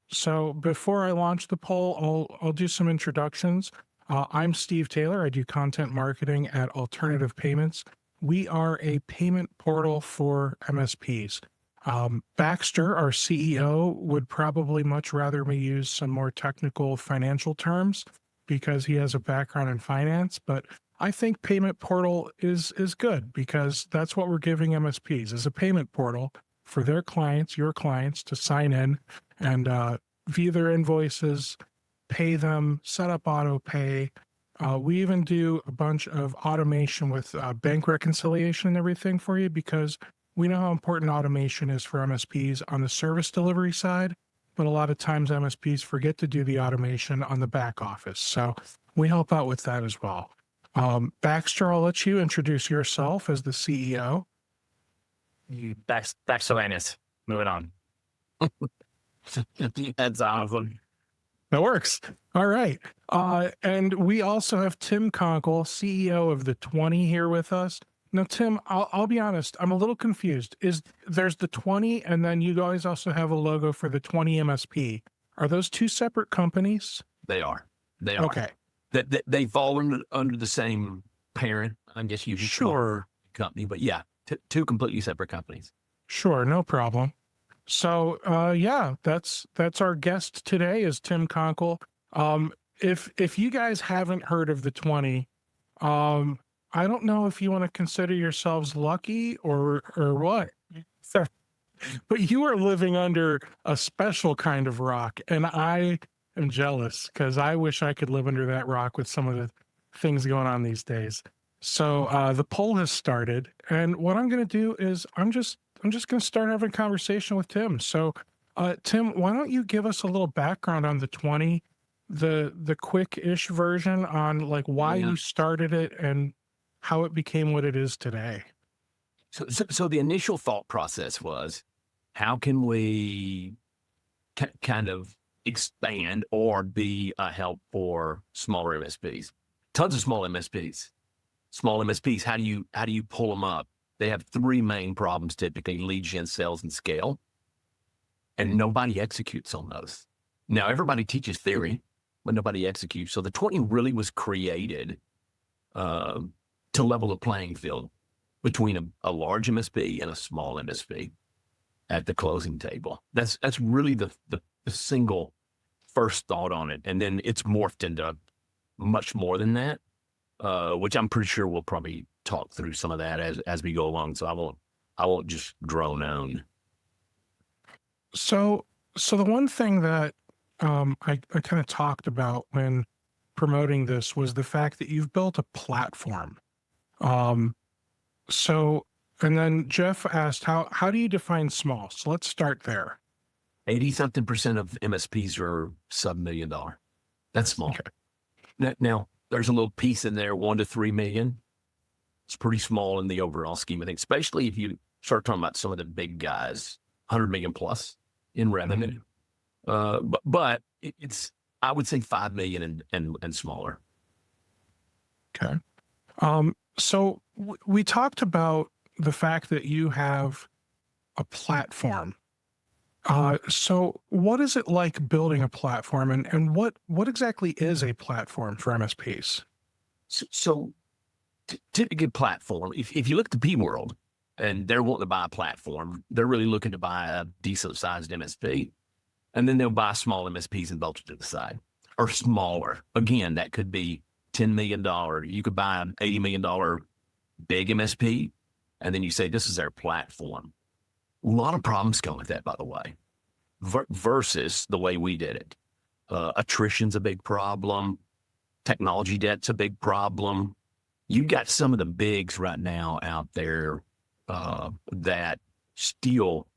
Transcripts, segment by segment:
So before I launch the poll, I'll do some introductions. I'm Steve Taylor. I do content marketing at Alternative Payments. We are a payment portal for MSPs. Baxter, our CEO, would probably much rather me use some more technical financial terms because he has a background in finance. But I think payment portal is good because that's what we're giving MSPs is a payment portal for their clients, your clients, to sign in and view their invoices, pay them, set up auto pay. We even do a bunch of automation with bank reconciliation and everything for you because we know how important automation is for MSPs on the service delivery side, but a lot of times MSPs forget to do the automation on the back office. So we help out with that as well. Baxter, I'll let you introduce yourself as the CEO. Back to Linus. Moving on. That's awesome. That works. All right. And we also have Tim Conkle, CEO of the 20 here with us. Now, Tim, I'll be honest, I'm a little confused. There's the 20 and then you guys also have a logo for the 20 MSP. Are those two separate companies? They are. They are. Okay. They fall under the same parent, I guess you could call it, company, but yeah, two completely separate companies. Sure, no problem. So, yeah, that's our guest today is Tim Conkle. If you guys haven't heard of the 20, I don't know if you want to consider yourselves lucky or what. So, but you are living under a special kind of rock, and I am jealous because I wish I could live under that rock with some of the things going on these days. So the poll has started, and what I'm going to do is I'm just going to start having a conversation with Tim. So, Tim, why don't you give us a little background on the 20, the quick-ish version on like why you started it and how it became what it is today? So the initial thought process was, how can we kind of expand or be a help for smaller MSPs? Tons of small MSPs. Small MSPs, how do you pull them up? They have three main problems typically: lead gen, sales, and scale. And nobody executes on those. Now, everybody teaches theory, but nobody executes. So the 20 really was created to level the playing field between a large MSP and a small MSP at the closing table. That's really the single first thought on it. And then it's morphed into much more than that, which I'm pretty sure we'll probably talk through some of that as we go along. So I won't just drone on. So the one thing that I kind of talked about when promoting this was the fact that you've built a platform. So, and then Jeff asked, how do you define small? So let's start there. 80-something% of MSPs are sub $1 million. That's small. Okay. Now, there's a little piece in there, 1 to 3 million. It's pretty small in the overall scheme of things, especially if you start talking about some of the big guys, 100 million plus in revenue. But it's, I would say 5 million and smaller. Okay. So we talked about the fact that you have a platform. So what is it like building a platform, and what exactly is a platform for MSPs? So typical platform, if you look at the P world and they're wanting to buy a platform, they're really looking to buy a decent sized MSP, and then they'll buy small MSPs and bolt it to the side, or smaller. Again, that could be $10 million. You could buy an $80 million big MSP, and then you say, this is our platform. A lot of problems come with that, by the way, versus the way we did it. Attrition's a big problem. Technology debt's a big problem. You've got some of the bigs right now out there that still,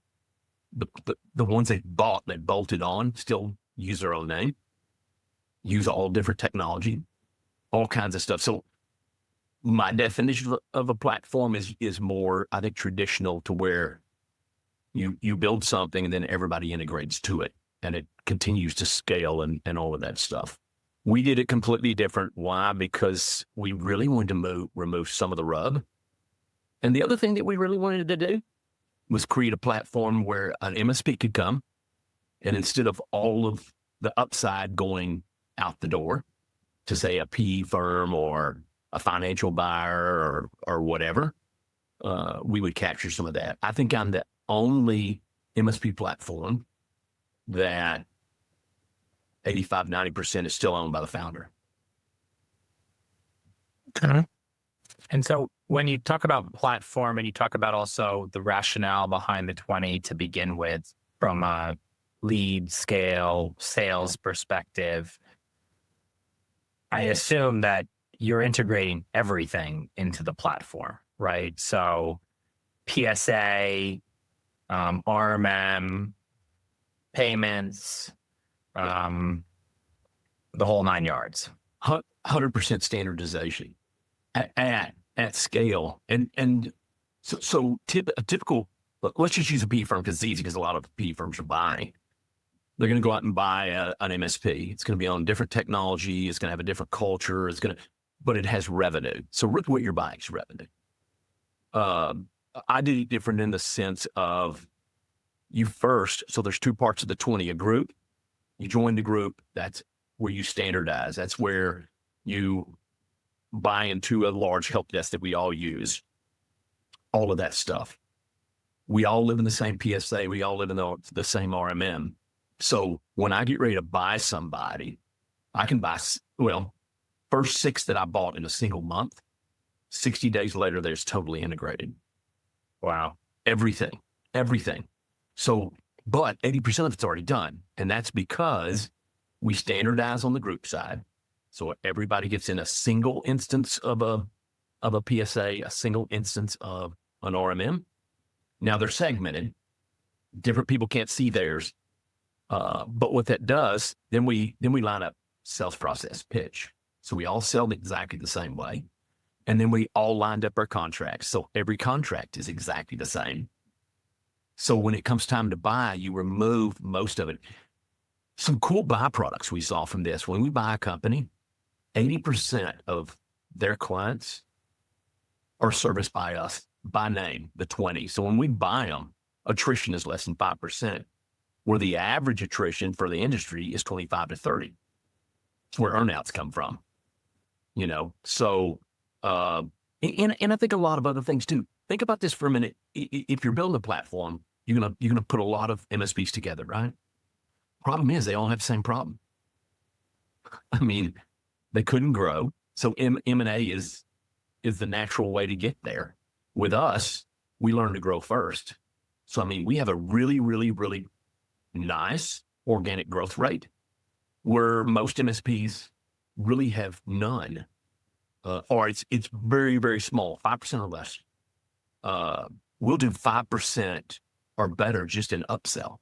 the ones they bought, they bolted on, still use their own name, use all different technology, all kinds of stuff. So my definition of a platform is more, I think, traditional, to where you build something and then everybody integrates to it and it continues to scale and all of that stuff. We did it completely different. Why? Because we really wanted to remove some of the rub. And the other thing that we really wanted to do was create a platform where an MSP could come, And instead of all of the upside going out the door to, say, a PE firm or a financial buyer or whatever, we would capture some of that. I think I'm the only MSP platform that 85-90% is still owned by the founder. Okay. And so when you talk about platform and you talk about also the rationale behind the 20 to begin with, from a lead, scale, sales perspective, I assume that you're integrating everything into the platform, right? So PSA, RMM, payments, the whole 9 yards. 100% standardization at scale. And so a typical, let's just use a PE firm because it's easy, because a lot of PE firms are buying. They're going to go out and buy an MSP. It's going to be on different technology. It's going to have a different culture. But it has revenue. So what you're buying is revenue. I did it different in the sense of you first. So there's two parts of the 20, a group. You join the group. That's where you standardize. That's where you buy into a large help desk that we all use. All of that stuff. We all live in the same PSA. We all live in the same RMM. So when I get ready to buy somebody, I can buy, first 6 that I bought in a single month, 60 days later, there's totally integrated. Wow. Everything. So, but 80% of it's already done. And that's because we standardize on the group side. So everybody gets in a single instance of a PSA, a single instance of an RMM. Now they're segmented. Different people can't see theirs. But what that does, then we line up sales process, pitch. So we all sell exactly the same way. And then we all lined up our contracts. So every contract is exactly the same. So when it comes time to buy, you remove most of it. Some cool byproducts we saw from this. When we buy a company, 80% of their clients are serviced by us by name, the 20. So when we buy them, attrition is less than 5%, where the average attrition for the industry is 25 to 30. It's where earnouts come from, So, and I think a lot of other things too. Think about this for a minute. If you're building a platform, you're gonna put a lot of MSPs together, right? Problem is they all have the same problem. I mean, they couldn't grow. So M&A is the natural way to get there. With us, we learn to grow first. So, I mean, we have a really, really, really nice organic growth rate where most MSPs really have none, or it's very, very small, 5% or less. We'll do 5% or better just in upsell,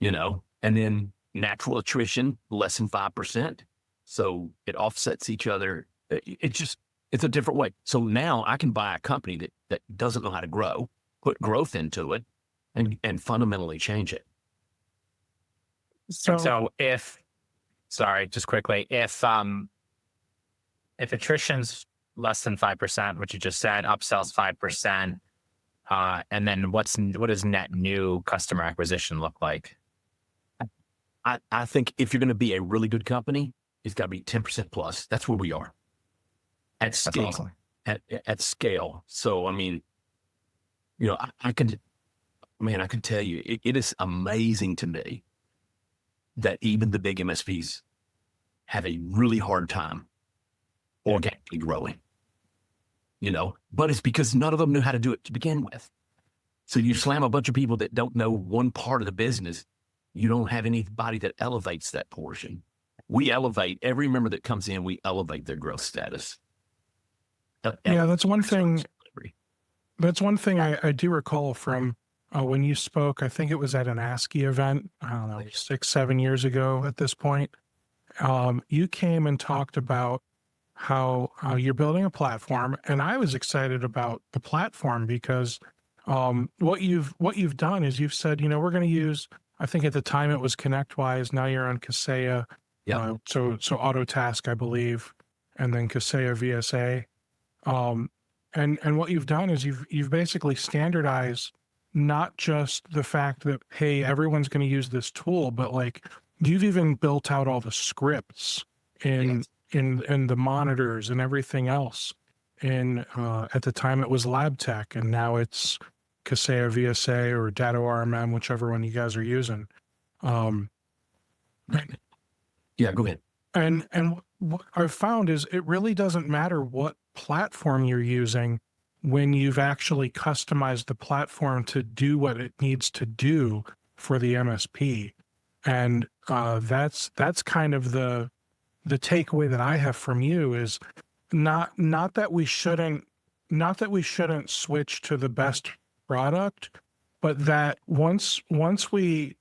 and then natural attrition, less than 5%. So it offsets each other. It's a different way. So now I can buy a company that doesn't know how to grow, put growth into it, and fundamentally change it. So just quickly, if attrition's less than 5%, which you just said, upsells 5%, and then what does net new customer acquisition look like? I think if you're going to be a really good company, it's got to be 10% plus. That's where we are at scale. Awesome. At scale. So, I mean, I can tell you, it is amazing to me that even the big MSPs have a really hard time organically growing, but it's because none of them knew how to do it to begin with. So you slam a bunch of people that don't know one part of the business, you don't have anybody that elevates that portion. We elevate every member that comes in, we elevate their growth status. Yeah, that's one thing. That's one thing I do recall from when you spoke. I think it was at an ASCII event, I don't know, 6-7 years ago at this point. You came and talked about how you're building a platform, and I was excited about the platform because what you've done is you've said, we're going to use, I think at the time it was ConnectWise, now you're on Kaseya. Yeah. So Autotask, I believe, and then Kaseya VSA. And what you've done is you've basically standardized not just the fact that, hey, everyone's going to use this tool, but like you've even built out all the scripts in in the monitors and everything else. And at the time it was Lab Tech, and now it's Kaseya VSA or Datto RMM, whichever one you guys are using. Yeah, go ahead. And what I've found is it really doesn't matter what platform you're using when you've actually customized the platform to do what it needs to do for the MSP. And that's kind of the takeaway that I have from you is not that we shouldn't switch to the best product, but that once we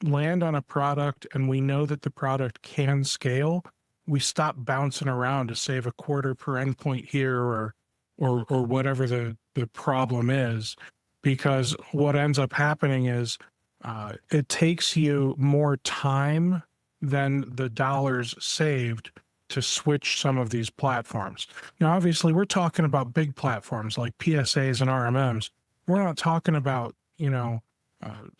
land on a product and we know that the product can scale, we stop bouncing around to save a quarter per endpoint here or whatever the problem is, because what ends up happening is it takes you more time than the dollars saved to switch some of these platforms. Now, obviously, we're talking about big platforms like PSAs and RMMs. We're not talking about,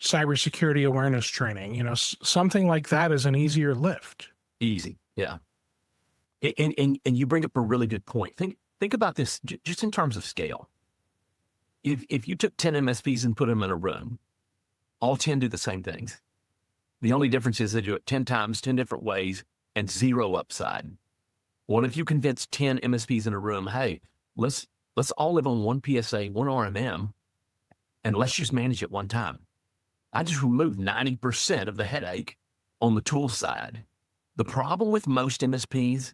cybersecurity awareness training. Something like that is an easier lift. Easy. Yeah. And you bring up a really good point. Think about this just in terms of scale. If you took 10 MSPs and put them in a room, all 10 do the same things. The only difference is they do it 10 times, 10 different ways, and zero upside. What if you convince 10 MSPs in a room, hey, let's all live on one PSA, one RMM, and let's just manage it one time. I just removed 90% of the headache on the tool side. The problem with most MSPs,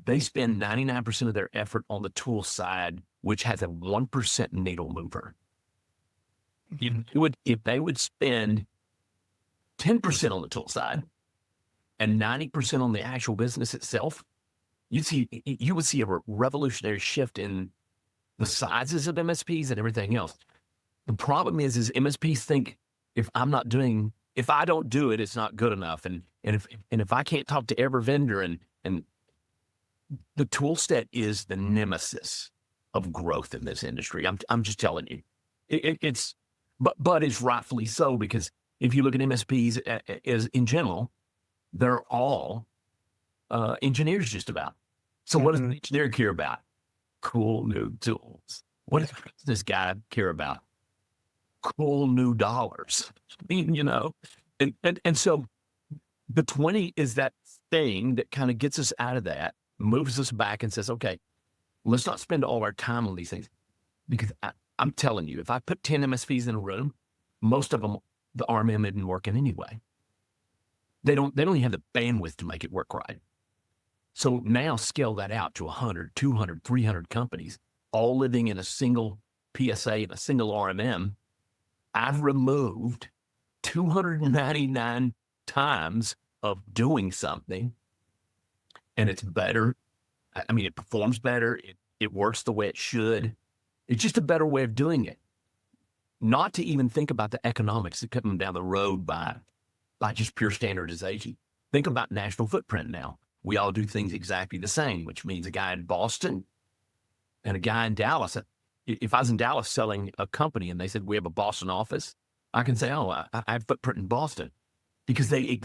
they spend 99% of their effort on the tool side, which has a 1% needle mover. If they would spend 10% on the tool side and 90% on the actual business itself, you would see a revolutionary shift in the sizes of MSPs and everything else. The problem is MSPs think if I don't do it, it's not good enough. And if I can't talk to every vendor and the tool set is the nemesis of growth in this industry. I'm just telling you, but it's rightfully so, because if you look at MSPs as in general, they're all engineers just about. So what does an engineer care about? Cool new tools. What does this guy care about? Cool new dollars. I mean, and so the 20 is that thing that kind of gets us out of that, moves us back and says, okay, let's not spend all our time on these things. Because I'm telling you, if I put 10 MSPs in a room, most of them, the RMM isn't working anyway. They don't even have the bandwidth to make it work right. So now scale that out to 100, 200, 300 companies, all living in a single PSA and a single RMM. I've removed 299 times of doing something, and it's better. I mean, it performs better. It works the way it should. It's just a better way of doing it. Not to even think about the economics that come down the road by just pure standardization. Think about national footprint now. We all do things exactly the same, which means a guy in Boston and a guy in Dallas. If I was in Dallas selling a company and they said, we have a Boston office, I can say, oh, I have footprint in Boston, because they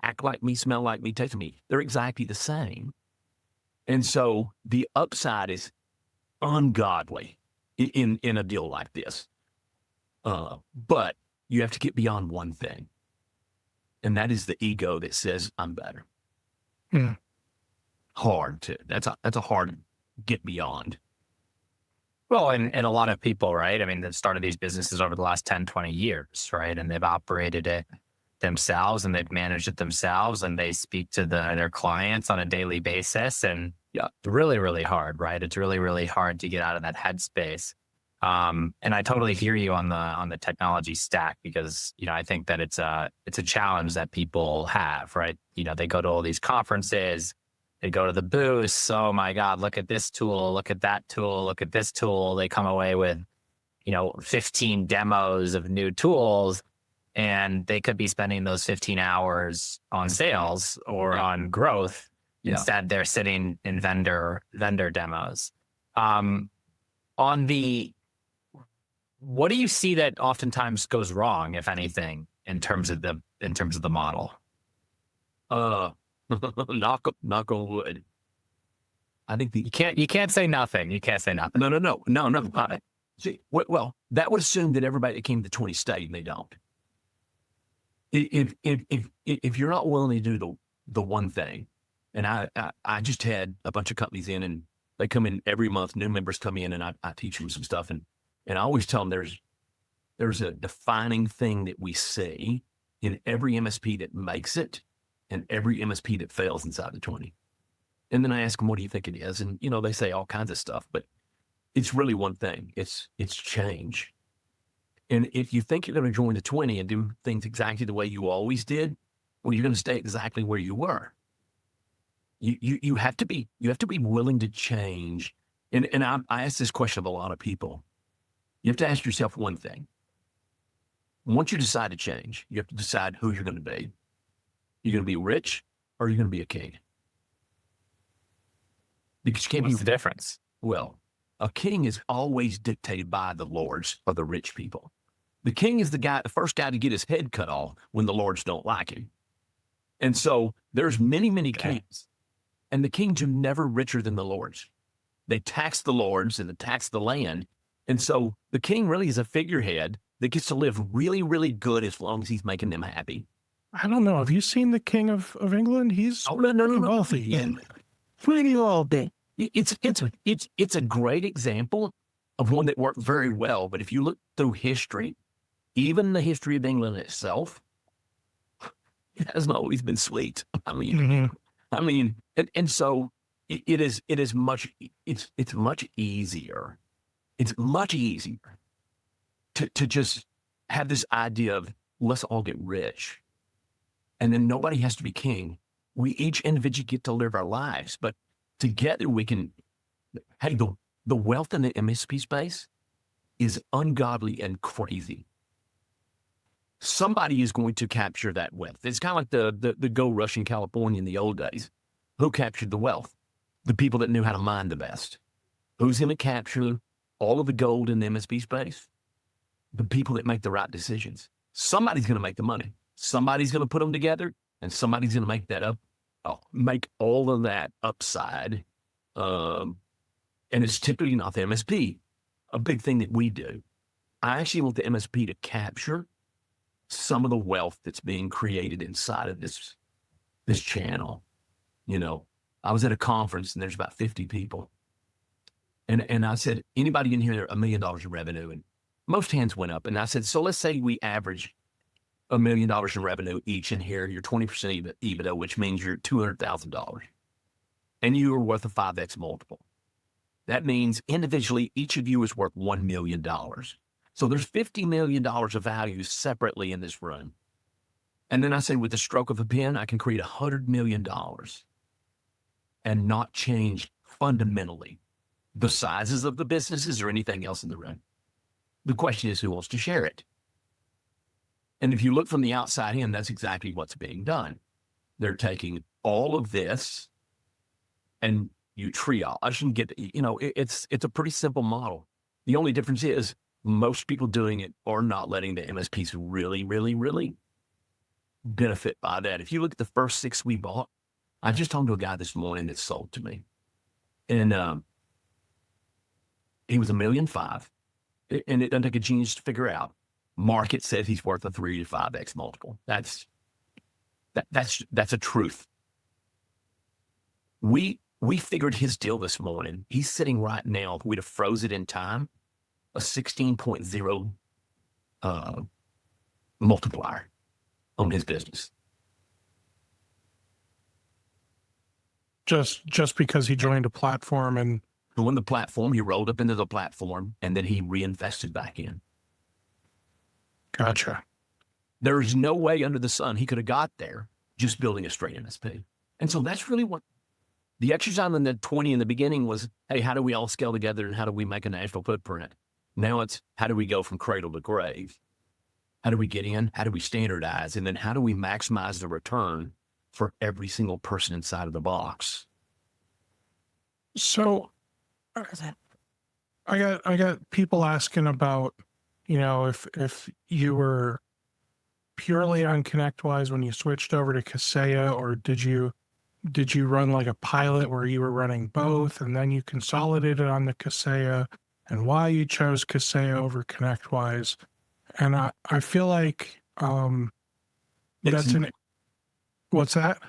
act like me, smell like me, taste me. They're exactly the same. And so the upside is ungodly in a deal like this. But you have to get beyond one thing. And that is the ego that says, I'm better. Hard to, that's a hard get beyond. Well, and a lot of people, right? I mean, they've started these businesses over the last 10, 20 years, right? And they've operated it themselves and they've managed it themselves, and they speak to their clients on a daily basis. And yeah, it's really, really hard, right? It's really, really hard to get out of that headspace. And I totally hear you on the technology stack, because, I think that it's a challenge that people have, right? They go to all these conferences, they go to the booths. Oh my God, look at this tool, look at that tool, look at this tool. They come away with, 15 demos of new tools, and they could be spending those 15 hours on sales or on growth. Yeah. Instead, they're sitting in vendor demos. On the what do you see that oftentimes goes wrong, if anything, in terms of the model? Knock on wood. I think You can't say nothing. You can't say nothing. No. See, well, that would assume that everybody that came to 20 stayed, and they don't. If you're not willing to do the one thing, and I just had a bunch of companies in, and they come in every month, new members come in, and I teach them some stuff, and I always tell them there's a defining thing that we see in every MSP that makes it and every MSP that fails inside the 20. And then I ask them, what do you think it is? And, they say all kinds of stuff, but it's really one thing. It's change. And if you think you're going to join the 20 and do things exactly the way you always did, well, you're going to stay exactly where you were. You have to be willing to change. And I ask this question of a lot of people. You have to ask yourself one thing. Once you decide to change, you have to decide who you're going to be. You're going to be rich, or you're going to be a king. Because you can't What's be the difference? Well, a king is always dictated by the lords or the rich people. The king is the first guy to get his head cut off when the lords don't like him. And so there's many, many kings, and the kings are never richer than the lords. They tax the lords and they tax the land. And so the king really is a figurehead that gets to live really, really good as long as he's making them happy. I don't know. Have you seen the King of England? He's No. wealthy. And pretty all day. It's a great example of one that worked very well. But if you look through history, even the history of England itself, it hasn't always been sweet. And so it's much easier. It's much easier to just have this idea of let's all get rich, and then nobody has to be king. We each individually get to live our lives, but together we can. Hey, the wealth in the MSP space is ungodly and crazy. Somebody is going to capture that wealth. It's kind of like the gold rush in California in the old days. Who captured the wealth? The people that knew how to mine the best. Who's going to capture all of the gold in the MSP space? The people that make the right decisions. Somebody's going to make the money. Somebody's going to put them together, and somebody's going to make that make all of that upside. And it's typically not the MSP. A big thing that we do. I actually want the MSP to capture some of the wealth that's being created inside of this channel. I was at a conference and there's about 50 people. And I said, anybody in here $1 million in revenue? And most hands went up. And I said, so let's say we average $1 million in revenue each in here. You're 20% EBITDA, which means you're $200,000. And you are worth a 5X multiple. That means individually, each of you is worth $1 million. So there's $50 million of value separately in this room. And then I say, with the stroke of a pen, I can create $100 million and not change fundamentally the sizes of the businesses or anything else in the room. The question is, who wants to share it? And if you look from the outside in, that's exactly what's being done. They're taking all of this and you triage and get, it's a pretty simple model. The only difference is most people doing it are not letting the MSPs really, really, really benefit by that. If you look at the first 6 we bought, I just talked to a guy this morning that sold to me. And he was $1.5 million. And it doesn't take a genius to figure out. Market says he's worth a 3 to 5X multiple. That's a truth. We figured his deal this morning. He's sitting right now, if we'd have froze it in time, a 16.0 multiplier on his business. Just because he joined a platform and joined the platform, he rolled up into the platform, and then he reinvested back in. Gotcha. There's no way under the sun he could have got there just building a straight MSP. And so that's really what the exercise in the 20 in the beginning was. Hey, how do we all scale together and how do we make a national footprint? Now it's how do we go from cradle to grave? How do we get in? How do we standardize? And then how do we maximize the return for every single person inside of the box? So I got people asking about if you were purely on ConnectWise when you switched over to Kaseya, or did you run like a pilot where you were running both and then you consolidated on the Kaseya, and why you chose Kaseya over ConnectWise? And I feel like that's what's that?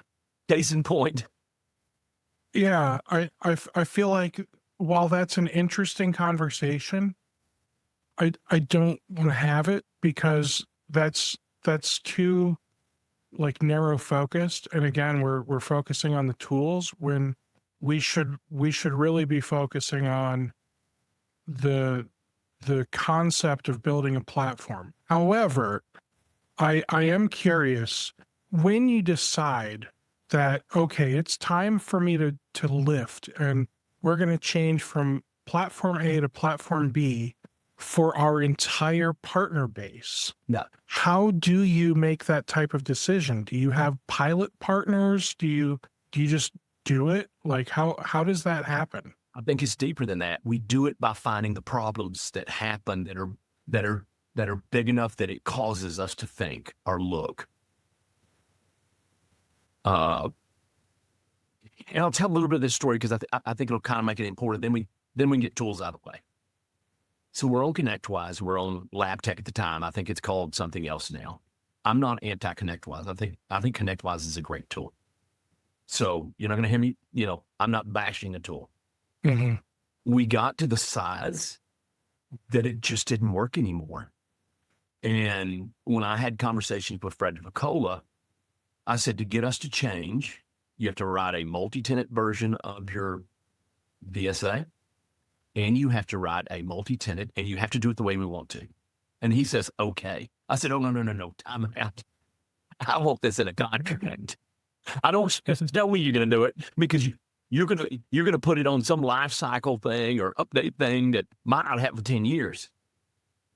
Case in point. Yeah, I feel like while that's an interesting conversation, I don't want to have it because that's too like narrow focused. And again, we're focusing on the tools when we should really be focusing on the concept of building a platform. However, I am curious, when you decide that, okay, it's time for me to lift and we're going to change from platform A to platform B for our entire partner base. No. How do you make that type of decision? Do you have pilot partners? Do you just do it? Like how does that happen? I think it's deeper than that. We do it by finding the problems that happen that are big enough that it causes us to think or look. And I'll tell a little bit of this story because I think it'll kind of make it important. Then we can get tools out of the way. So we're on ConnectWise. We're on LabTech at the time. I think it's called something else now. I'm not anti-ConnectWise. I think ConnectWise is a great tool. So you're not going to hear me. I'm not bashing a tool. Mm-hmm. We got to the size that it just didn't work anymore. And when I had conversations with Fred Nicola, I said, to get us to change, you have to write a multi-tenant version of your VSA, and you have to write a multi-tenant, and you have to do it the way we want to. And he says, okay. I said, oh, no, time out. I want this in a contract. I don't know when you're going to do it, because you're going to put it on some life cycle thing or update thing that might not happen for 10 years.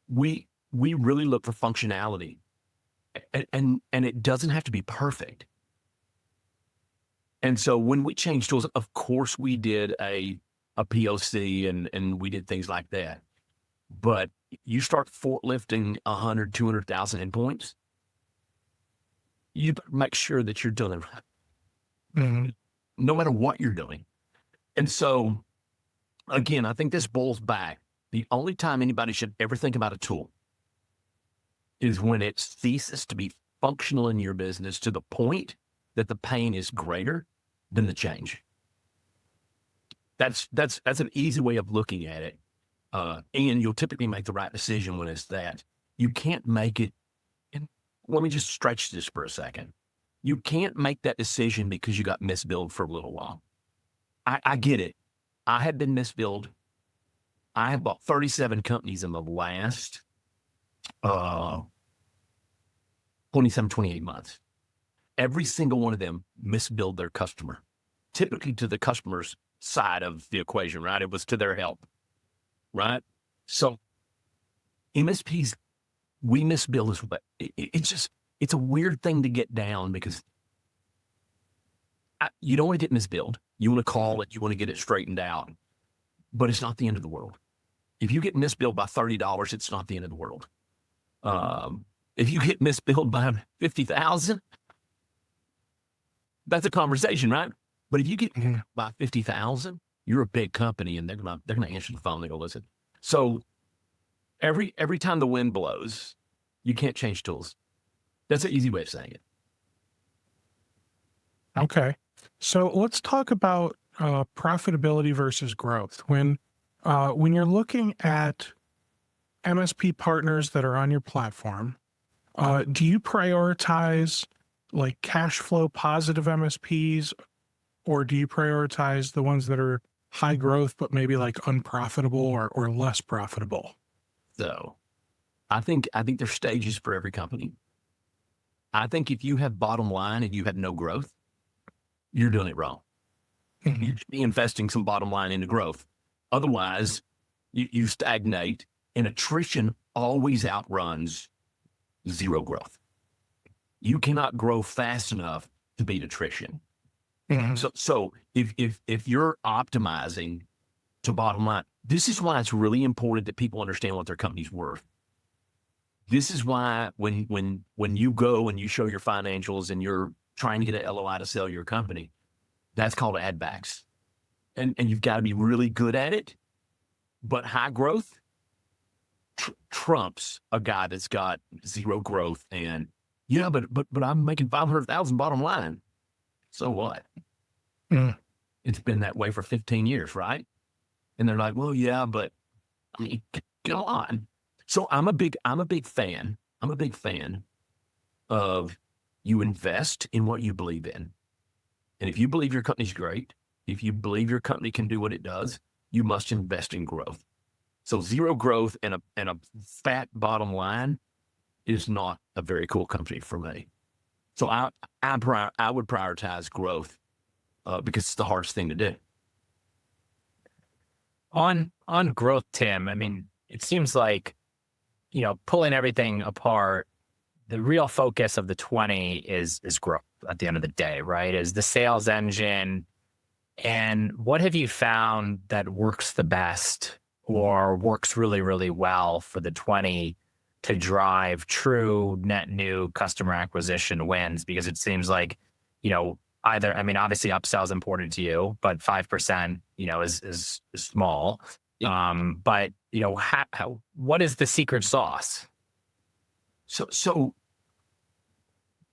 We really look for functionality, and it doesn't have to be perfect. And so when we changed tools, of course we did a POC and we did things like that. But you start forklifting 100, 200,000 endpoints, you better make sure that you're doing it right. Mm-hmm. No matter what you're doing. And so, again, I think this boils back. The only time anybody should ever think about a tool is when it ceases to be functional in your business to the point that the pain is greater than the change. That's an easy way of looking at it. And you'll typically make the right decision when it's that. You can't make it. And let me just stretch this for a second. You can't make that decision because you got misbilled for a little while. I get it. I have been misbilled. I have bought 37 companies in the last 27, 28 months. Every single one of them misbilled their customer, typically to the customer's side of the equation, right? It was to their help, right? So MSPs, we misbill as well. It's a weird thing to get down because you don't want to get misbilled. You want to call it, you want to get it straightened out, but it's not the end of the world. If you get misbilled by $30, it's not the end of the world. If you get misbilled by $50,000, that's a conversation, right? But if you get by $50,000, you're a big company, and they're gonna answer the phone. They go, listen. So every time the wind blows, you can't change tools. That's an easy way of saying it. Okay. So let's talk about profitability versus growth. When you're looking at MSP partners that are on your platform, do you prioritize like cash flow positive MSPs, or do you prioritize the ones that are high growth but maybe like unprofitable or less profitable? So I think there's stages for every company. I think if you have bottom line and you have no growth, you're doing it wrong. Mm-hmm. You should be investing some bottom line into growth. Otherwise, you stagnate, and attrition always outruns zero growth. You cannot grow fast enough to beat attrition. Mm-hmm. So if you're optimizing to bottom line, this is why it's really important that people understand what their company's worth. This is why when you go and you show your financials and you're trying to get an LOI to sell your company, that's called add backs. And you've got to be really good at it. But high growth trumps a guy that's got zero growth and, yeah, but I'm making 500,000 bottom line. So what? Mm. It's been that way for 15 years, right? And they're like, well, yeah, but I mean, go on. So I'm a big fan of you invest in what you believe in. And if you believe your company's great, if you believe your company can do what it does, you must invest in growth. So zero growth and a fat bottom line is not a very cool company for me. So I would prioritize growth because it's the hardest thing to do. On growth, Tim, I mean, it seems like, pulling everything apart, the real focus of the 20 is growth at the end of the day, right? Is the sales engine. And what have you found that works the best or works really, really well for the 20 to drive true net new customer acquisition wins? Because it seems like, obviously upsell is important to you, but 5%, is small. But what is the secret sauce? So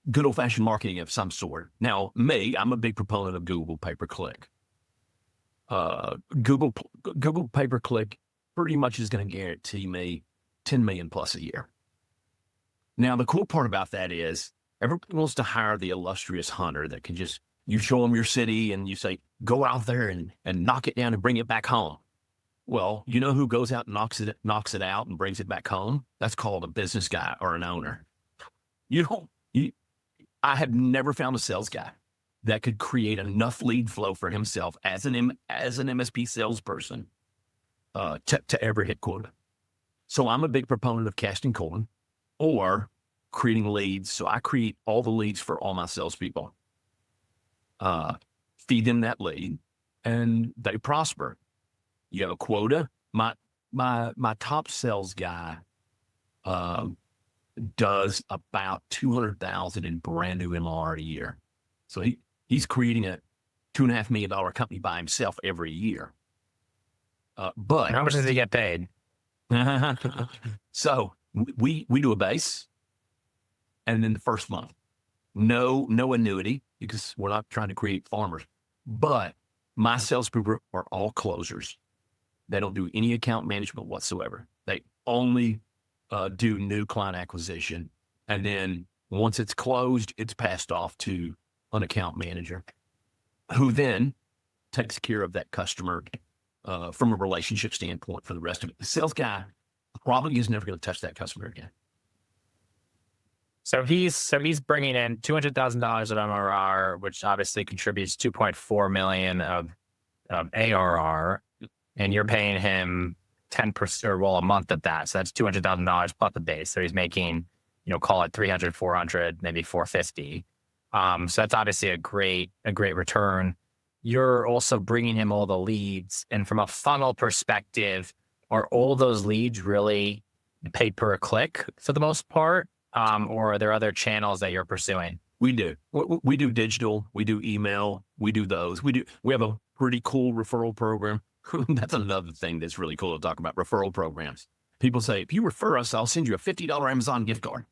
good old fashioned marketing of some sort. Now, I'm a big proponent of Google pay-per-click. Google pay-per-click pretty much is going to guarantee me 10 million plus a year. Now, the cool part about that is everybody wants to hire the illustrious hunter that can just, you show them your city and you say, go out there and knock it down and bring it back home. Well, you know who goes out and knocks it out and brings it back home? That's called a business guy or an owner. I have never found a sales guy that could create enough lead flow for himself as an MSP salesperson to ever hit quota. So I'm a big proponent of casting cold or creating leads. So I create all the leads for all my salespeople, feed them that lead, and they prosper. You have a quota. My top sales guy does about 200,000 in brand new MR a year. So he's creating a $2.5 million company by himself every year. But how much does he get paid? So we do a base, and then the first month, no annuity because we're not trying to create farmers. But my salespeople are all closers. They don't do any account management whatsoever. They only do new client acquisition. And then once it's closed, it's passed off to an account manager who then takes care of that customer from a relationship standpoint for the rest of it. The sales guy probably is never going to touch that customer again. So he's bringing in $200,000 at MRR, which obviously contributes 2.4 million of ARR, and you're paying him 10% or a month at that. So that's $200,000 plus the base. So he's making, call it 300, 400, maybe 450. So that's obviously a great return. You're also bringing him all the leads, and from a funnel perspective, are all those leads really paid per click for the most part? Or are there other channels that you're pursuing? We do. We do digital. We do email. We do those. We have a pretty cool referral program. That's another thing that's really cool to talk about, referral programs. People say, if you refer us, I'll send you a $50 Amazon gift card.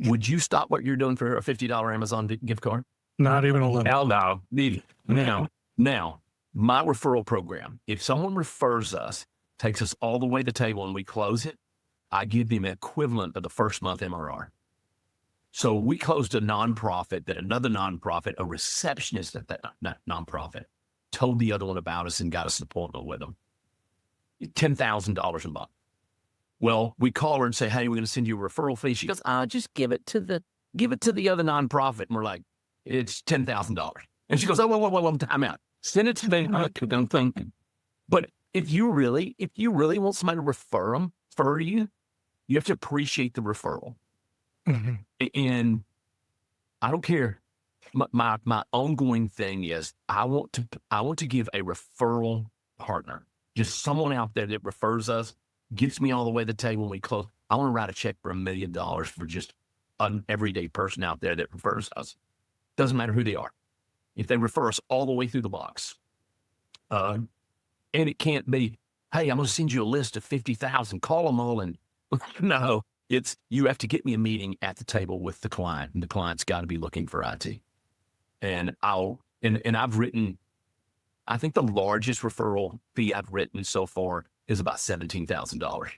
Would you stop what you're doing for a $50 Amazon gift card? Not even a little. Hell no. No. Now, my referral program, if someone refers us, takes us all the way to the table and we close it, I give them equivalent of the first month MRR. So we closed a nonprofit that another nonprofit, a receptionist at that nonprofit, told the other one about us and got us an appointment with them. $10,000 a month. Well, we call her and say, hey, we're going to send you a referral fee. She goes, just give it to the other nonprofit. And we're like, it's $10,000. And she goes, oh, whoa, time out. Send it to them. But if you really want somebody to refer you, you have to appreciate the referral. Mhm. And I don't care. My ongoing thing is I want to give a referral partner, just someone out there that refers us, gets me all the way to the table when we close. I want to write a check for $1 million for just an everyday person out there that refers us. Doesn't matter who they are. If they refer us all the way through the box, and it can't be, hey, I'm going to send you a list of 50,000, call them all. And no, it's, you have to get me a meeting at the table with the client, and the client's got to be looking for IT. And I've written, I think the largest referral fee I've written so far is about $17,000.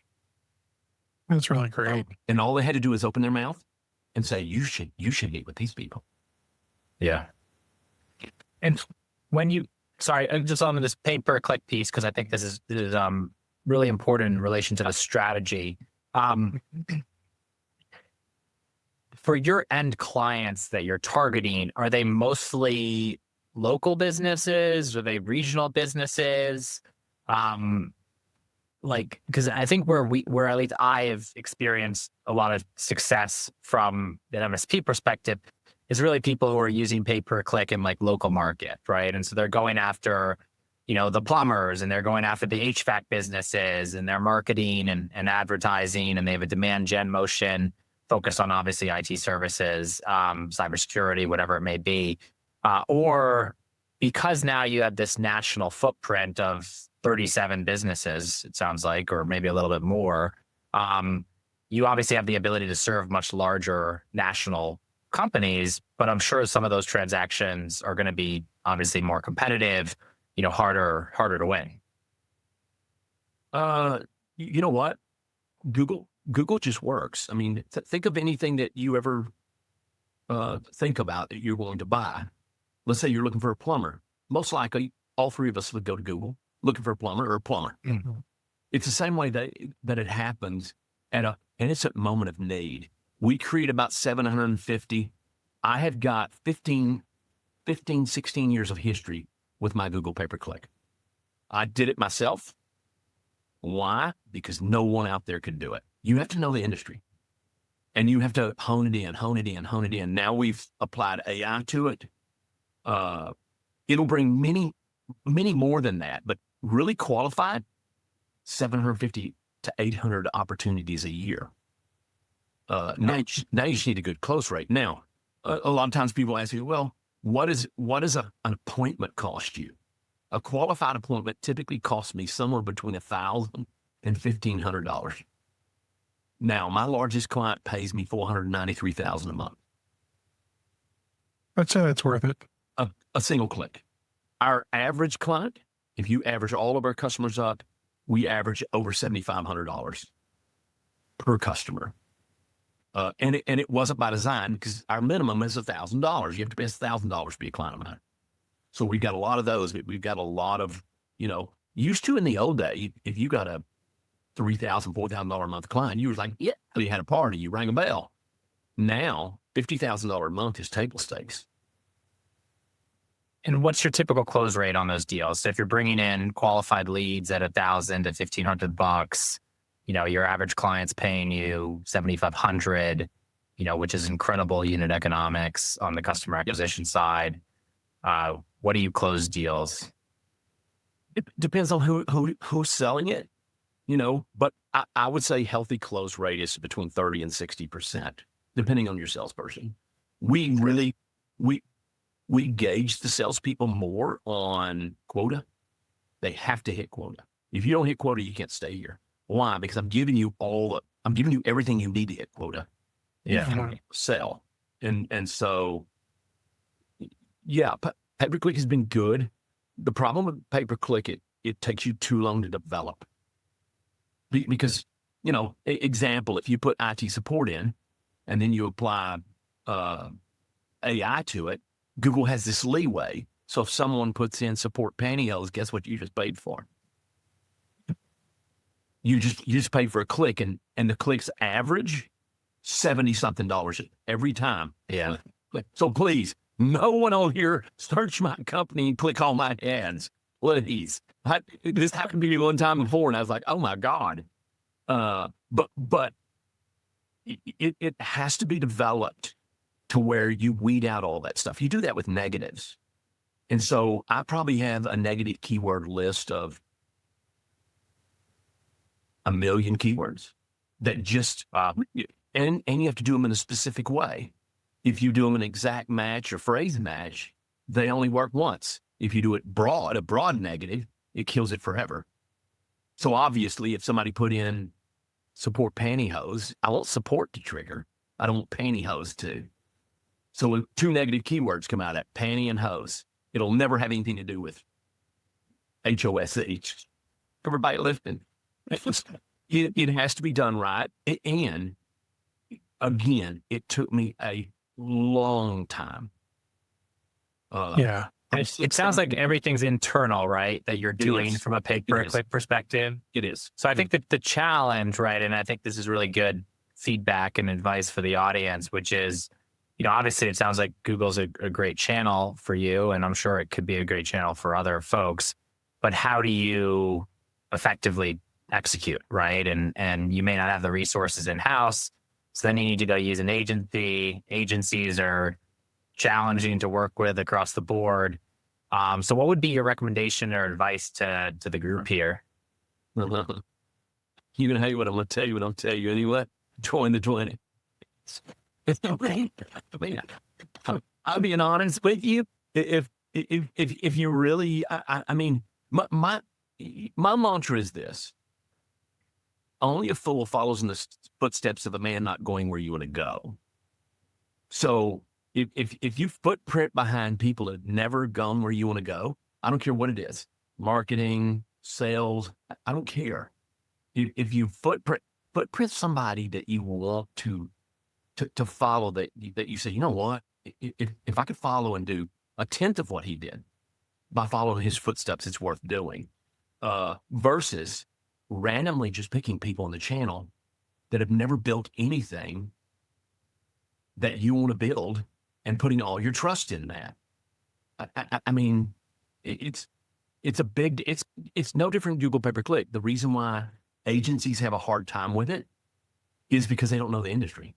That's really great. And all they had to do is open their mouth and say, you should meet with these people. Yeah. And when you, sorry, just on this pay per click piece, because I think this is really important in relation to the strategy. For your end clients that you're targeting, are they mostly local businesses? Are they regional businesses? Because I think where at least I have experienced a lot of success from an MSP perspective is really people who are using pay per click in like local market, right? And so they're going after, the plumbers, and they're going after the HVAC businesses, and they're marketing and advertising, and they have a demand gen motion focused on obviously IT services, cybersecurity, whatever it may be. Or because now you have this national footprint of 37 businesses, it sounds like, or maybe a little bit more, you obviously have the ability to serve much larger national companies, but I'm sure some of those transactions are going to be obviously more competitive, harder to win. You know what? Google just works. I mean, think of anything that you ever think about that you're going to buy. Let's say you're looking for a plumber. Most likely, all three of us would go to Google looking for a plumber or a plumber. Mm-hmm. It's the same way that it happens at an innocent moment of need. We create about 750. I have got 15, 16 years of history with my Google pay-per-click. I did it myself. Why? Because no one out there could do it. You have to know the industry, and you have to hone it in. Now we've applied AI to it. It'll bring many more than that, but really qualified, 750 to 800 opportunities a year. Now you just need a good close rate. Now, a lot of times people ask you, well, what does an appointment cost you? A qualified appointment typically costs me somewhere between $1,000 and $1,500. Now, my largest client pays me $493,000 a month. I'd say that's worth it. A single click. Our average client, if you average all of our customers up, we average over $7,500 per customer. And it wasn't by design, because our minimum is $1,000. You have to pay us $1,000 to be a client of mine. So we've got a lot of those. We've got a lot of, used to in the old day, if you got a $3,000, $4,000 a month client, you was like, yeah, you had a party, you rang a bell. Now, $50,000 a month is table stakes. And what's your typical close rate on those deals? So if you're bringing in qualified leads at $1,000 to $1,500, your average client's paying you $7,500, which is incredible unit economics on the customer acquisition side. What do you close deals? It depends on who's selling it, but I would say healthy close rate is between 30 and 60%, depending on your salesperson. We gauge the salespeople more on quota. They have to hit quota. If you don't hit quota, you can't stay here. Why? Because I'm giving you everything you need to hit quota. Yeah. Sell. And so, yeah, pay-per-click has been good. The problem with pay-per-click, it takes you too long to develop. Because, example, if you put IT support in and then you apply AI to it, Google has this leeway. So if someone puts in support pantyhose, guess what you just paid for? You just paid for a click, and the clicks average $70-something every time. Yeah. So please, no one on here search my company and click on my ads. Please. This happened to me one time before, and I was like, oh my God. But it has to be developed to where you weed out all that stuff. You do that with negatives. And so I probably have a negative keyword list of 1 million keywords. that just, and you have to do them in a specific way. If you do them an exact match or phrase match, they only work once. If you do it broad, a broad negative, it kills it forever. So obviously, if somebody put in support pantyhose, I won't support the trigger. I don't want pantyhose too. So when 2 negative keywords come out of that, panty and hose, it'll never have anything to do with HOSH. Everybody listening. It has to be done right. And again, it took me a long time. Yeah. It sounds like everything's internal, right? That you're doing from a pay-per-click perspective. It is. So I think that the challenge, right, and I think this is really good feedback and advice for the audience, which is, obviously it sounds like Google's a great channel for you, and I'm sure it could be a great channel for other folks. But how do you effectively execute, right? And you may not have the resources in-house, so then you need to go use an agency. Agencies are challenging to work with across the board. So what would be your recommendation or advice to the group here? You're going to hate what I'm going to tell you, but I'll tell you anyway. Join the 20. I'll be honest with you. If you really, my mantra is this: only a fool follows in the footsteps of a man not going where you want to go. So if you footprint behind people that have never gone where you want to go, I don't care what it is, marketing, sales, I don't care. If you footprint somebody that you want to follow, that you say, you know what, if I could follow and do 1/10 of what he did by following his footsteps, it's worth doing. Versus randomly just picking people on the channel that have never built anything that you want to build and putting all your trust in that. I mean, it's no different than Google pay-per-click. The reason why agencies have a hard time with it is because they don't know the industry.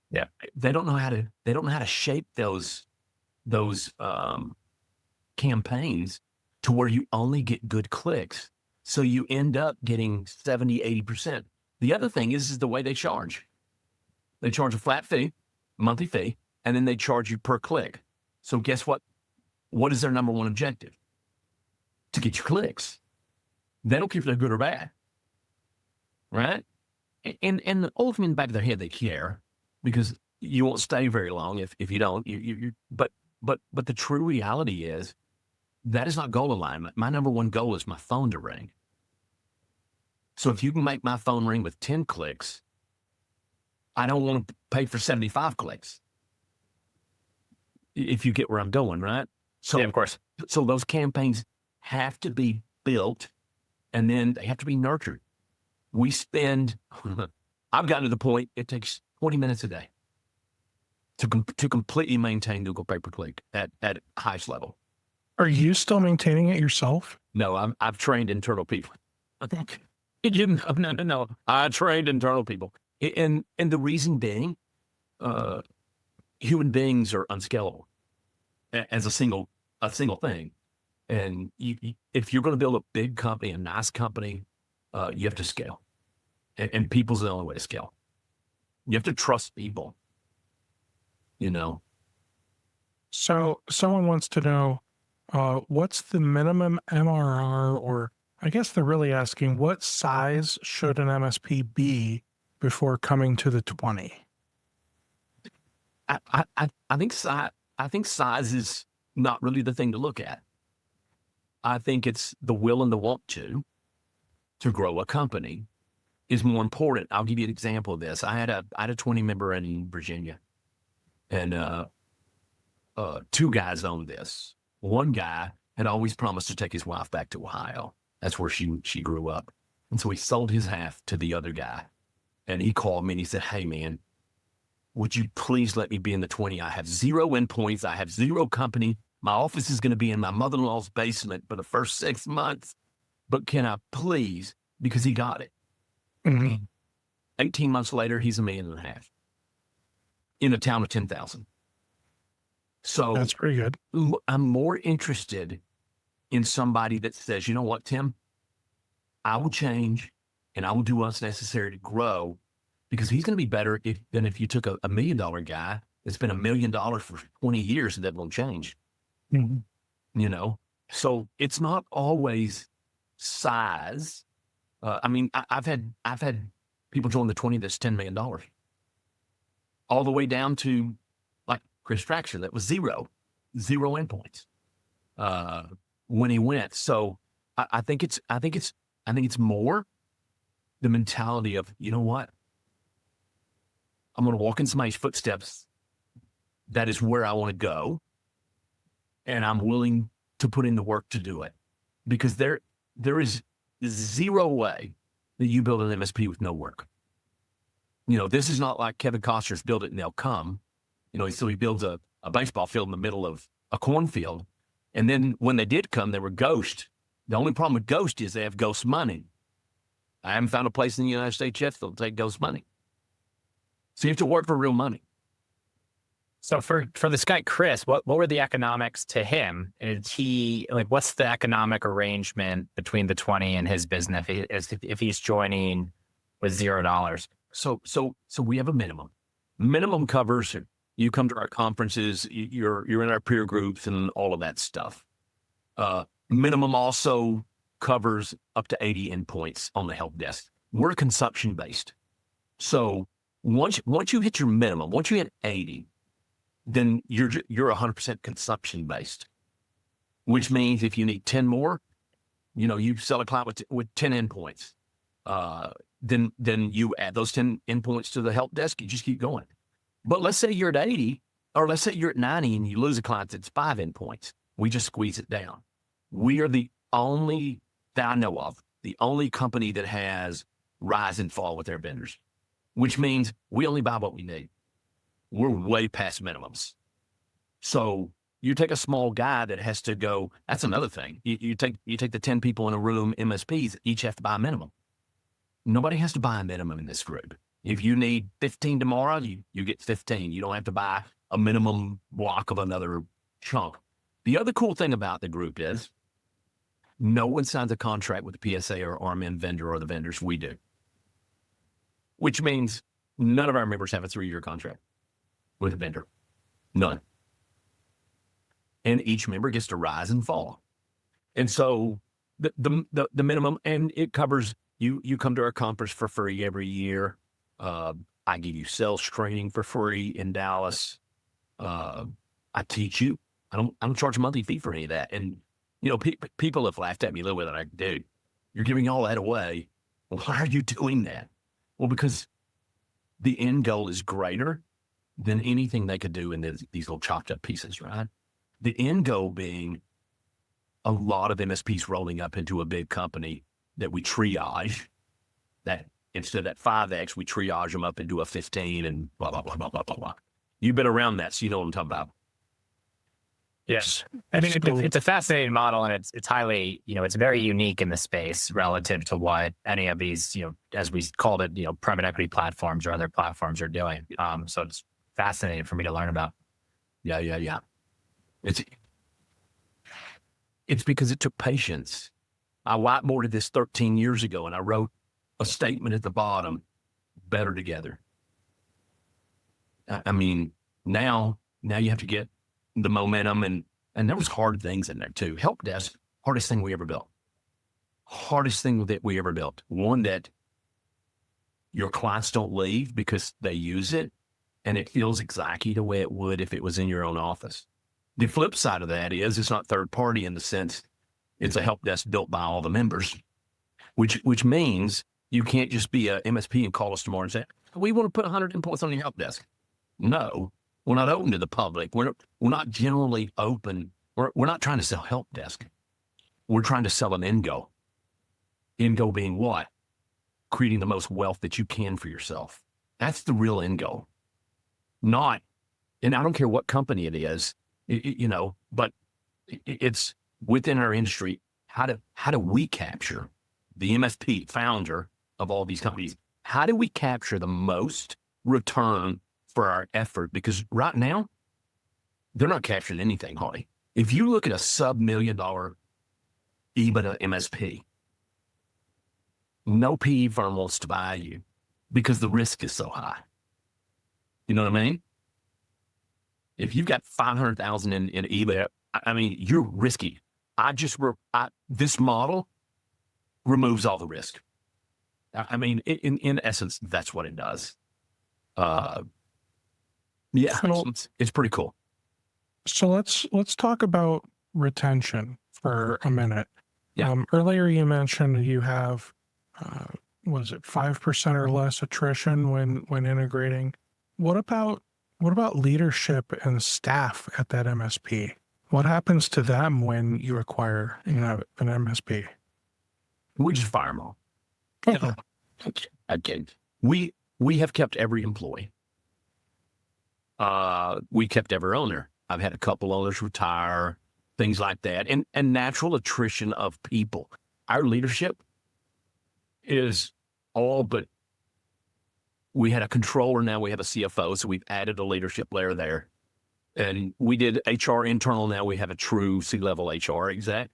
Yeah. They don't know how to shape those campaigns to where you only get good clicks. So you end up getting 70, 80%. The other thing is the way they charge. They charge a flat fee, monthly fee, and then they charge you per click. So guess what? What is their number one objective? To get your clicks. They don't care if they're good or bad. Right? And ultimately in the back of their head, they care because you won't stay very long if you don't. But the true reality is that is not goal alignment. My number one goal is my phone to ring. So if you can make my phone ring with 10 clicks, I don't want to pay for 75 clicks. If you get where I'm going, right? So, yeah, of course. So those campaigns have to be built and then they have to be nurtured. I've gotten to the point, it takes 20 minutes a day to completely maintain Google pay-per-click at highest level. Are you still maintaining it yourself? No, I've trained internal people. No. I trained internal people. And the reason being, human beings are unscalable as a single thing. And if you're going to build a big company, a nice company, you have to scale. And people's the only way to scale. You have to trust people, So someone wants to know, what's the minimum MRR, or I guess they're really asking, what size should an MSP be before coming to the 20? I think size is not really the thing to look at. I think it's the will and the want to grow a company is more important. I'll give you an example of this. I had a 20 member in Virginia, and 2 guys owned this. One guy had always promised to take his wife back to Ohio. That's where she grew up. And so he sold his half to the other guy. And he called me and he said, hey man, would you please let me be in the 20? I have 0 endpoints. I have 0 company. My office is going to be in my mother-in-law's basement for the first 6 months. But can I please? Because he got it. Mm-hmm. 18 months later, he's $1.5 million in a town of 10,000. So That's pretty good. I'm more interested in somebody that says, you know what, Tim, I will change and I will do what's necessary to grow, because he's going to be better than if you took a $1 million guy that's been $1 million for 20 years and that won't change. You know, so it's not always size. I mean, I've had people join the 20 that's $10 million, all the way down to like Chris Traction that was zero endpoints when he went. So I think it's more the mentality of, you know what, I'm going to walk in somebody's footsteps. That is where I want to go, and I'm willing to put in the work to do it, because there is zero way that you build an MSP with no work. You know, this is not like Kevin Costner's Build It and They'll Come. You know, so he builds a baseball field in the middle of a cornfield, and then when they did come, they were ghost. The only problem with ghost is they have ghost money. I haven't found a place in the United States yet that'll take ghost money. So you have to work for real money. So for this guy, Chris, what were the economics to him? Is he like, what's the economic arrangement between the 20 and his business if he's joining with $0? So we have a minimum. Minimum covers, you come to our conferences, you're in our peer groups and all of that stuff. Minimum also covers up to 80 endpoints on the help desk. We're consumption based. So once you hit your minimum, once you hit 80, then you're 100% consumption based, which means if you need 10 more, you know, you sell a client with 10 endpoints, then you add those 10 endpoints to the help desk. You just keep going. But let's say you're at 80, or let's say you're at 90 and you lose a client that's 5 endpoints. We just squeeze it down. We are the only, that I know of, the only company that has rise and fall with their vendors, which means we only buy what we need. We're way past minimums. So you take a small guy that has to go, that's another thing. You take the 10 people in a room, MSPs, each have to buy a minimum. Nobody has to buy a minimum in this group. If you need 15 tomorrow, you get 15. You don't have to buy a minimum block of another chunk. The other cool thing about the group is no one signs a contract with the PSA or RMN vendor or the vendors. We do. Which means none of our members have a 3-year contract with a vendor. None. And each member gets to rise and fall. And so the minimum, and it covers, you come to our conference for free every year. I give you sales training for free in Dallas. I teach you. I don't charge a monthly fee for any of that. And, you know, people have laughed at me a little bit, like, dude, you're giving all that away. Why are you doing that? Well, because the end goal is greater than anything they could do in these little chopped up pieces, right? The end goal being a lot of MSPs rolling up into a big company that we triage, that instead of that 5X, we triage them up into a 15 and blah, blah, blah, blah, blah, blah, blah. You've been around that, so you know what I'm talking about. Yes. I mean, it's a fascinating model, and it's highly, you know, it's very unique in the space relative to what any of these, you know, as we called it, you know, private equity platforms or other platforms are doing. So it's fascinating for me to learn about. Yeah. It's because it took patience. I whiteboarded this 13 years ago, and I wrote a statement at the bottom, better together. I mean, now you have to get the momentum, and there was hard things in there too. Help desk, hardest thing we ever built. Hardest thing that we ever built. One that your clients don't leave because they use it, and it feels exactly the way it would if it was in your own office. The flip side of that is it's not third party in the sense it's a help desk built by all the members, which means you can't just be a MSP and call us tomorrow and say, we want to put 100 endpoints on your help desk. No, we're not open to the public. We're not generally open. We're not trying to sell help desk. We're trying to sell an end goal. End goal being what? Creating the most wealth that you can for yourself. That's the real end goal. Not, and I don't care what company it is, you know, but it's within our industry. How do we capture the MSP founder of all these companies? How do we capture the most return for our effort? Because right now, they're not capturing anything, Hardy. If you look at a sub-$1 million EBITDA MSP, No PE firm wants to buy you because the risk is so high. You know what I mean? If you've got 500,000 in EBIT, I mean, you're risky. This model removes all the risk. I mean, in essence, that's what it does. Yeah, So, it's pretty cool. so let's talk about retention for a minute. Yeah. Earlier you mentioned you have, was it 5% or less attrition when integrating? What about leadership and staff at that MSP? What happens to them when you acquire, an MSP? We just fire them all. Oh, Okay. We have kept every employee. We kept every owner. I've had a couple owners retire, things like that, and natural attrition of people. Our leadership is all but. We had a controller, now we have a CFO, so we've added a leadership layer there. And we did HR internal, now we have a true C-level HR exec,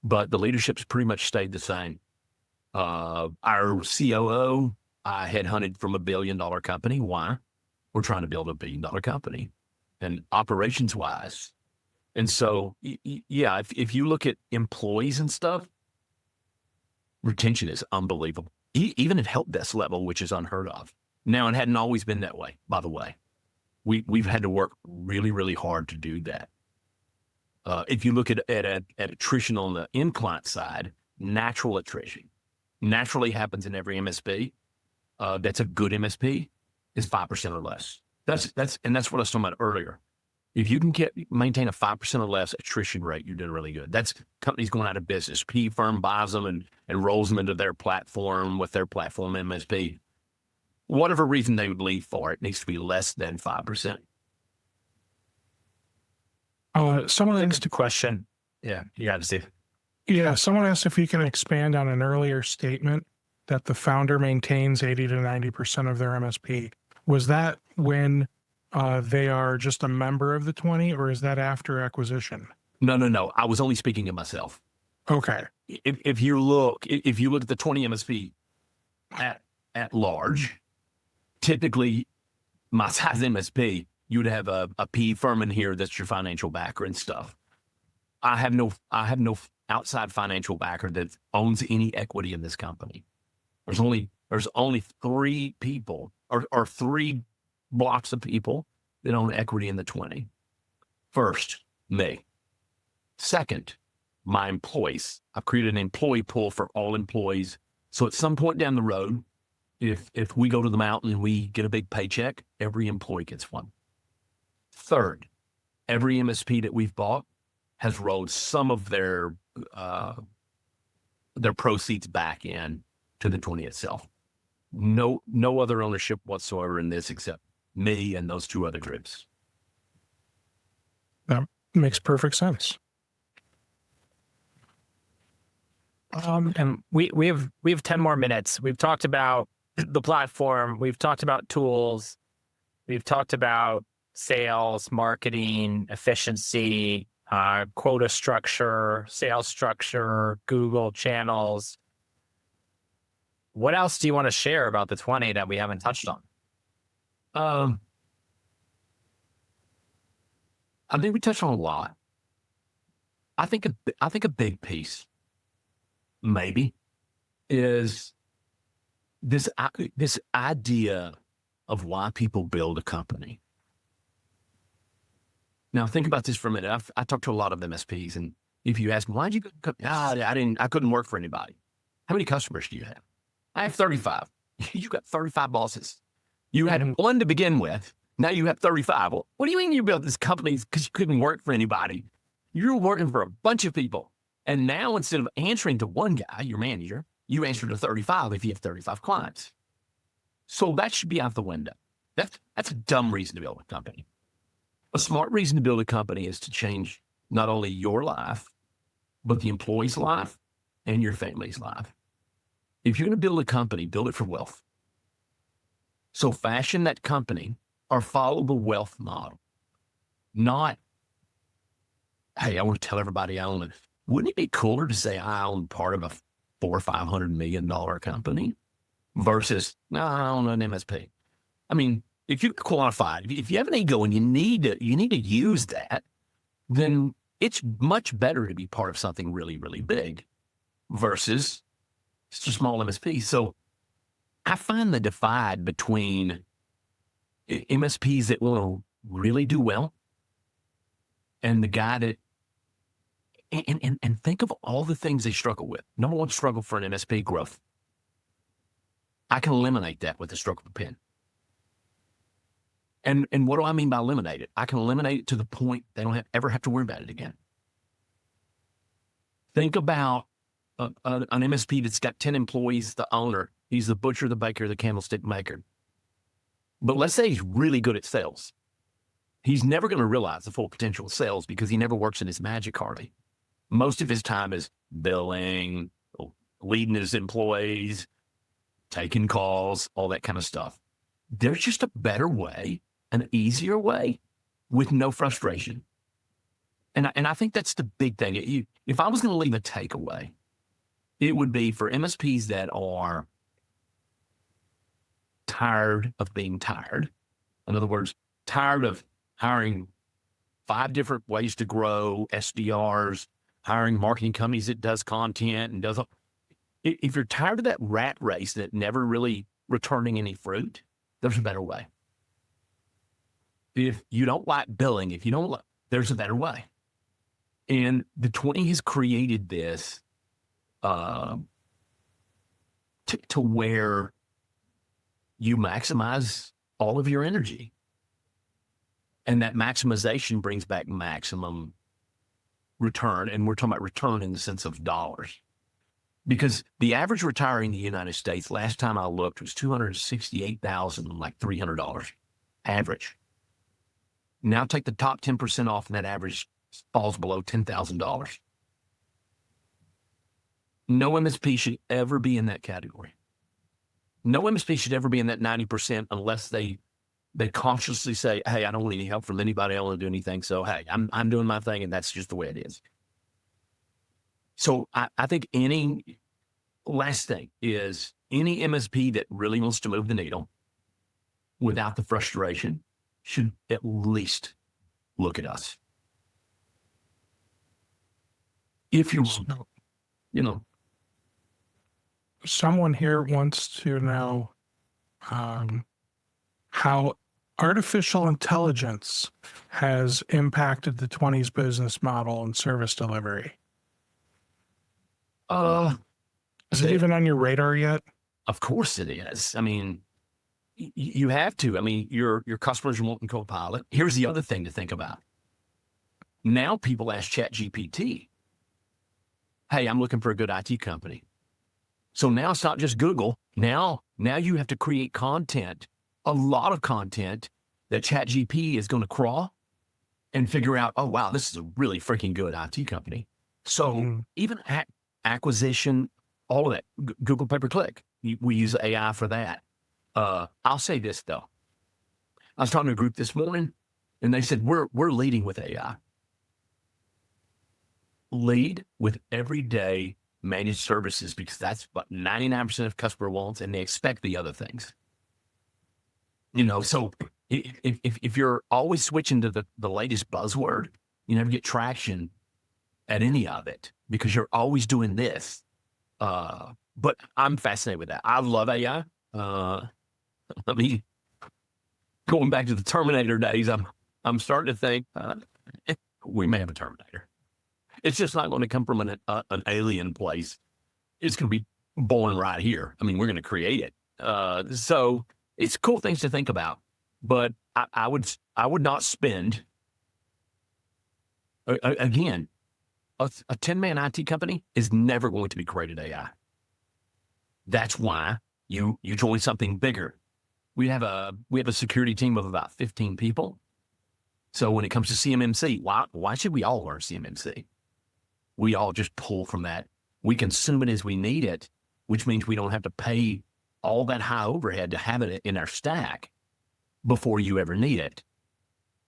but the leadership's pretty much stayed the same. Our COO, I headhunted from $1 billion company. Why? We're trying to build a $1 billion company, and operations wise. And so, yeah, if you look at employees and stuff, retention is unbelievable. Even at help desk level, which is unheard of. Now, it hadn't always been that way, by the way. We've had to work really, really hard to do that. If you look at attrition on the end client side, natural attrition naturally happens in every MSP. That's a good MSP is 5% or less. That's what I was talking about earlier. If you can maintain a 5% or less attrition rate, you're doing really good. That's companies going out of business. PE firm buys them and rolls them into their platform with their platform MSP. Whatever reason they would leave for, it needs to be less than 5%. someone asked, Next question. Yeah, you got to see. someone asked if you can expand on an earlier statement that the founder maintains 80 to 90% of their MSP. Was that when they are just a member of the 20, or is that after acquisition? No. I was only speaking of myself. Okay. If you look at the 20 MSP at large, typically my size MSP, you would have a PE firm in here that's your financial backer and stuff. I have no outside financial backer that owns any equity in this company. There's only 3 people or 3 blocks of people that own equity in the 20. First, me. Second, my employees. I've created an employee pool for all employees. So at some point down the road, if we go to the mountain and we get a big paycheck, every employee gets one. Third, every MSP that we've bought has rolled some of their proceeds back in to the 20 itself. No other ownership whatsoever in this except me and those 2 other groups. That makes perfect sense. And we have 10 more minutes. We've talked about the platform. We've talked about tools. We've talked about sales, marketing, efficiency, quota structure, sales structure, Google channels. What else do you want to share about the 20 that we haven't touched on? I think we touched on a lot. I think a big piece maybe is this idea of why people build a company. Now think about this for a minute. I talked to a lot of MSPs, and if you ask them, why'd you go to the company? I couldn't work for anybody. How many customers do you have? I have 35. You got 35 bosses. You had 1 to begin with. Now you have 35. Well, what do you mean you built this company because you couldn't work for anybody? You're working for a bunch of people. And now instead of answering to one guy, your manager, you answer to 35 if you have 35 clients. So that should be out the window. That's a dumb reason to build a company. A smart reason to build a company is to change not only your life, but the employee's life and your family's life. If you're going to build a company, build it for wealth. So fashion that company or follow the wealth model. Not, hey, I want to tell everybody I own it. Wouldn't it be cooler to say I own part of a $400 or $500 million company versus, no, I don't know, an MSP. I mean, if you're qualified, if you have an ego and you need to use that, then it's much better to be part of something really, really big versus just a small MSP. So I find the divide between MSPs that will really do well and the guy that, and think of all the things they struggle with. Number one struggle for an MSP, growth. I can eliminate that with a stroke of a pen. And what do I mean by eliminate it? I can eliminate it to the point they don't ever have to worry about it again. Think about an MSP that's got 10 employees, the owner. He's the butcher, the baker, the candlestick maker. But let's say he's really good at sales. He's never going to realize the full potential of sales because he never works in his magic hardly. Most of his time is billing, leading his employees, taking calls, all that kind of stuff. There's just a better way, an easier way with no frustration. And I think that's the big thing. If I was going to leave a takeaway, it would be for MSPs that are tired of being tired. In other words, tired of hiring 5 different ways to grow, SDRs, hiring marketing companies that does content and does. If you're tired of that rat race that never really returning any fruit, there's a better way. If you don't like billing, there's a better way. And the 20 has created this to where you maximize all of your energy. And that maximization brings back maximum return. And we're talking about return in the sense of dollars. Because the average retiree in the United States, last time I looked, was $268,300 average. Now take the top 10% off, and that average falls below $10,000. No MSP should ever be in that category. No MSP should ever be in that 90% unless they consciously say, hey, I don't need any help from anybody. I don't want to do anything. So, hey, I'm doing my thing, and that's just the way it is. So I think last thing is any MSP that really wants to move the needle without the frustration should at least look at us. If you Someone here wants to know how artificial intelligence has impacted the 20's business model and service delivery. Is it even on your radar yet? Of course it is. I mean, you have to. I mean, your customers are wanting Copilot. Here's the other thing to think about. Now people ask ChatGPT, hey, I'm looking for a good IT company. So now it's not just Google. Now you have to create content, a lot of content that ChatGPT is going to crawl and figure out, oh, wow, this is a really freaking good IT company. So even acquisition, all of that, Google pay-per-click, we use AI for that. I'll say this, though. I was talking to a group this morning, and they said, we're leading with AI. Lead with everyday managed services because that's what 99% of customer wants, and they expect the other things. So if you're always switching to the latest buzzword, you never get traction at any of it because you're always doing this. But I'm fascinated with that. I love AI. I mean, going back to the Terminator days, I'm starting to think we may have a Terminator. It's just not going to come from an alien place. It's going to be born right here. I mean, we're going to create it. So it's cool things to think about. But I would not spend again. A 10-man IT company is never going to be great at AI. That's why you join something bigger. We have a security team of about 15 people. So when it comes to CMMC, why should we all learn CMMC? We all just pull from that. We consume it as we need it, which means we don't have to pay all that high overhead to have it in our stack before you ever need it.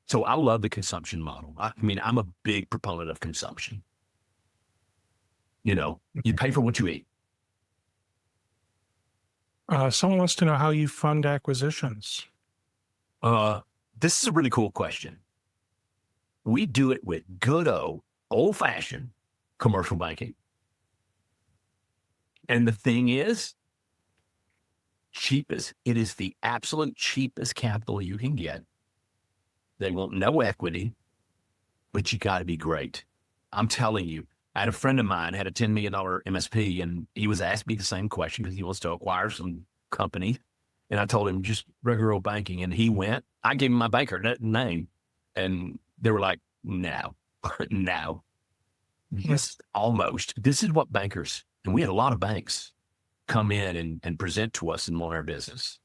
So I love the consumption model. I mean, I'm a big proponent of consumption. You pay for what you eat. Someone wants to know how you fund acquisitions. This is a really cool question. We do it with good old fashioned commercial banking. And the thing is, cheapest. It is the absolute cheapest capital you can get. They want no equity, but you got to be great. I'm telling you, I had a friend of mine had a $10 million MSP, and he was asking me the same question because he wants to acquire some company. And I told him just regular old banking. And he went, I gave him my banker name. And they were like, no, no. Yes, almost. This is what bankers, and we had a lot of banks come in and present to us and want our business.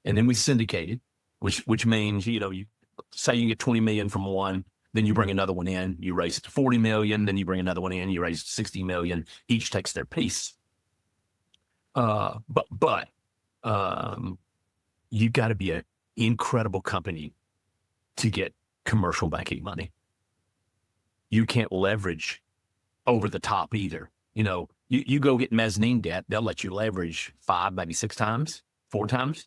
And then we syndicated, which means, you say you get 20 million from one, then you bring another one in, you raise it to 40 million, then you bring another one in, you raise it to 60 million, each takes their piece. But you got to be an incredible company to get commercial banking money. You can't leverage over the top either. You go get mezzanine debt, they'll let you leverage 5, maybe 6 times, 4 times.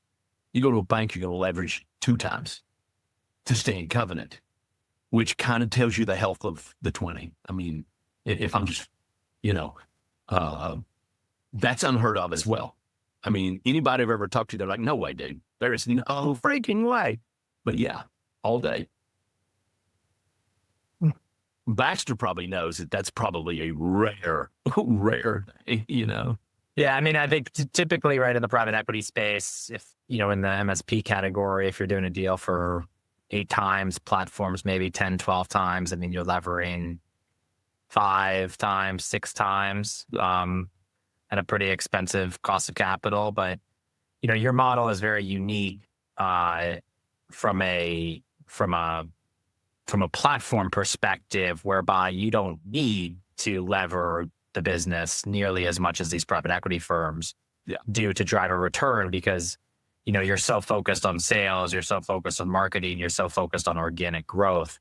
You go to a bank, you're going to leverage 2 times to stay in covenant, which kind of tells you the health of the 20. I mean, if I'm just, that's unheard of as well. I mean, anybody I've ever talked to, they're like, no way, dude. There is no freaking way. But yeah, all day. Baxter probably knows that that's probably a rare thing, Yeah, I mean, I think typically, right, in the private equity space, if, in the MSP category, if you're doing a deal for 8 times, platforms maybe 10, 12 times, I mean, you're levering 5 times, 6 times at a pretty expensive cost of capital. But, your model is very unique from a platform perspective, whereby you don't need to lever the business nearly as much as these private equity firms do to drive a return, because, you're so focused on sales, you're so focused on marketing, you're so focused on organic growth,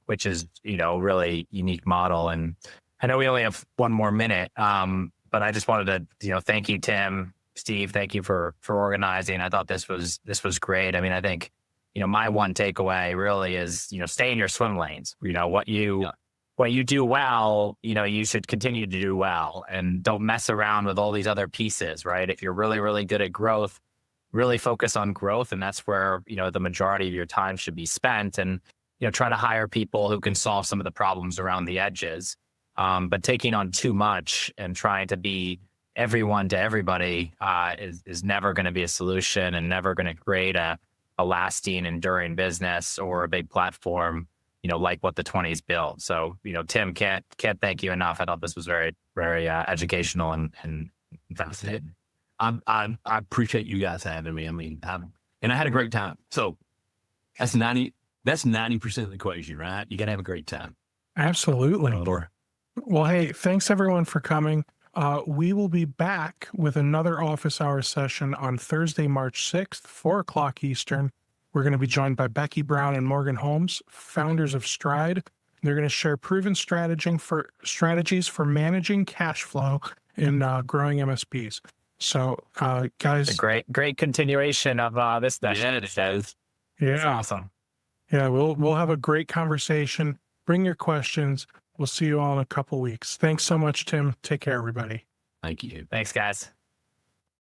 which is, really unique model. And I know we only have 1 more minute, but I just wanted to, thank you, Tim, Steve, thank you for organizing. I thought this was great. I mean, I think, my one takeaway really is, stay in your swim lanes. What you do well, you should continue to do well, and don't mess around with all these other pieces, right? If you're really, really good at growth, really focus on growth. And that's where, the majority of your time should be spent, and, try to hire people who can solve some of the problems around the edges. But taking on too much and trying to be everyone to everybody is never going to be a solution, and never going to create a lasting, enduring business or a big platform, like what the 20's built. So, Tim, can't thank you enough. I thought this was very, very educational and fascinating. I appreciate you guys having me. I mean, and I had a great time. So that's 90% of the equation, right? You got to have a great time. Absolutely. Well, hey, thanks everyone for coming. We will be back with another office hour session on Thursday, March 6th, 4:00 Eastern. We're going to be joined by Becky Brown and Morgan Holmes, founders of Stride. They're going to share proven strategies for managing cash flow in growing MSPs. So, guys, a great continuation of this session. Yeah, it is. Yeah, it's awesome. Yeah, we'll have a great conversation. Bring your questions. We'll see you all in a couple weeks. Thanks so much, Tim. Take care, everybody. Thank you. Thanks, guys.